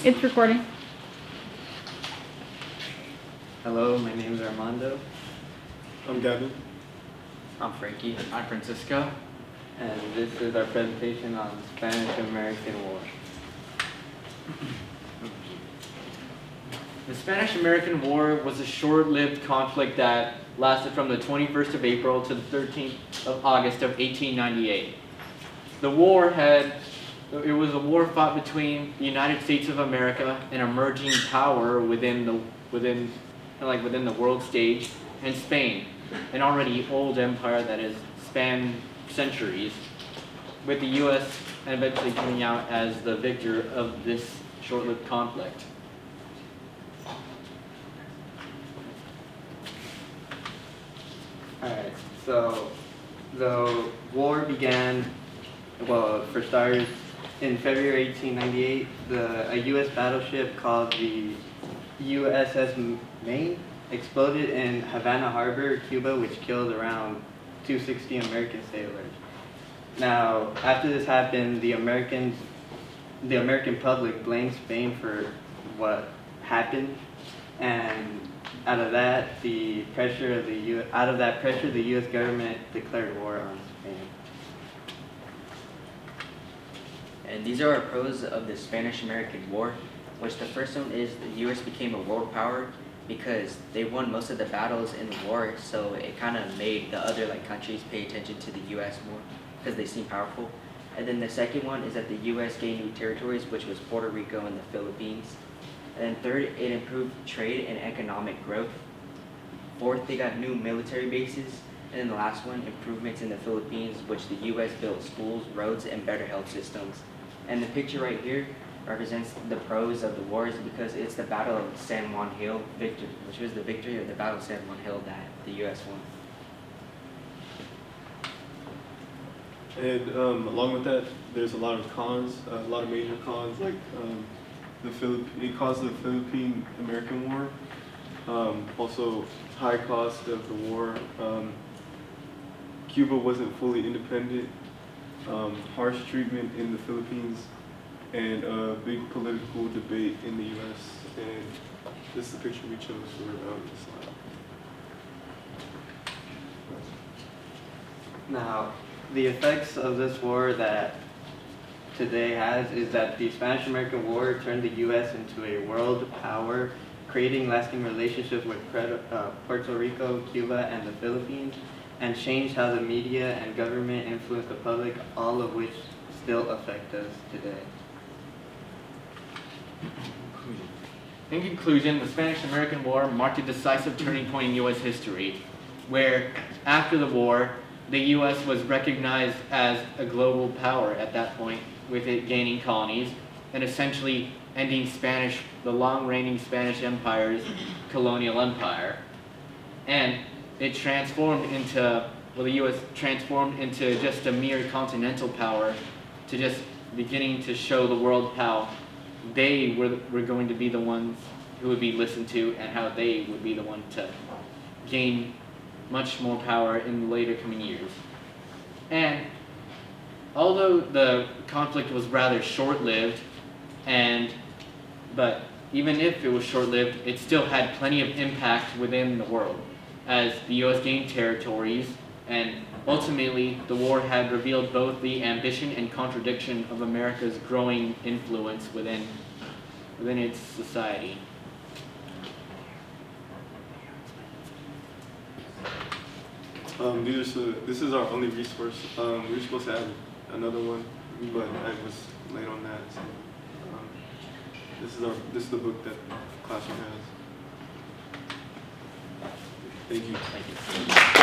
It's recording. Hello, my name is Armando, I'm Gavin. I'm Frankie. I'm Francisco. and this is our presentation on Spanish-American War. The Spanish-American War was a short-lived conflict that lasted from the 21st of April to the 13th of August of 1898. It was a war fought between the United States of America, an emerging power within the world stage, and Spain, an already old empire that has spanned centuries, with the U.S. eventually coming out as the victor of this short-lived conflict. Alright, so the war began, well, for starters, in February 1898, a U.S. battleship called the USS Maine exploded in Havana Harbor, Cuba, which killed around 260 American sailors. Now, after this happened, the American public blamed Spain for what happened, and out of that pressure, the U.S. government declared war on Spain. And these are our pros of the Spanish-American War, which the first one is the U.S. became a world power because they won most of the battles in the war, so it kind of made the other countries pay attention to the U.S. more because they seem powerful. And then the second one is that the U.S. gained new territories, which was Puerto Rico and the Philippines. And then third, it improved trade and economic growth. Fourth, they got new military bases. And then the last one, improvements in the Philippines, which the U.S. built schools, roads, and better health systems. And the picture right here represents the pros of the wars because it's the Battle of San Juan Hill victory, which was the victory of the Battle of San Juan Hill that the U.S. won. And along with that, there's a lot of cons, a lot of major cons, like it caused the Philippine-American War. Also, high cost of the war. Cuba wasn't fully independent. Harsh treatment in the Philippines, and a big political debate in the U.S. And this is the picture we chose for this slide. Now, the effects of this war that today has is that the Spanish-American War turned the U.S. into a world power, creating lasting relationships with Puerto Rico, Cuba, and the Philippines, and changed how the media and government influence the public, all of which still affect us today. In conclusion, the Spanish-American War marked a decisive turning point in U.S. history, where after the war, the U.S. was recognized as a global power at that point, with it gaining colonies and essentially ending the long-reigning Spanish Empire's colonial empire. And it the U.S. transformed into just a mere continental power, to just beginning to show the world how they were going to be the ones who would be listened to, and how they would be the one to gain much more power in the later coming years. And although the conflict was rather short-lived, but even if it was short-lived, it still had plenty of impact within the world, as the U.S. gained territories, and ultimately the war had revealed both the ambition and contradiction of America's growing influence within its society. This is our only resource. We were supposed to have another one, but I was late on that. So, this is the book that the classroom has. Thank you. Thank you.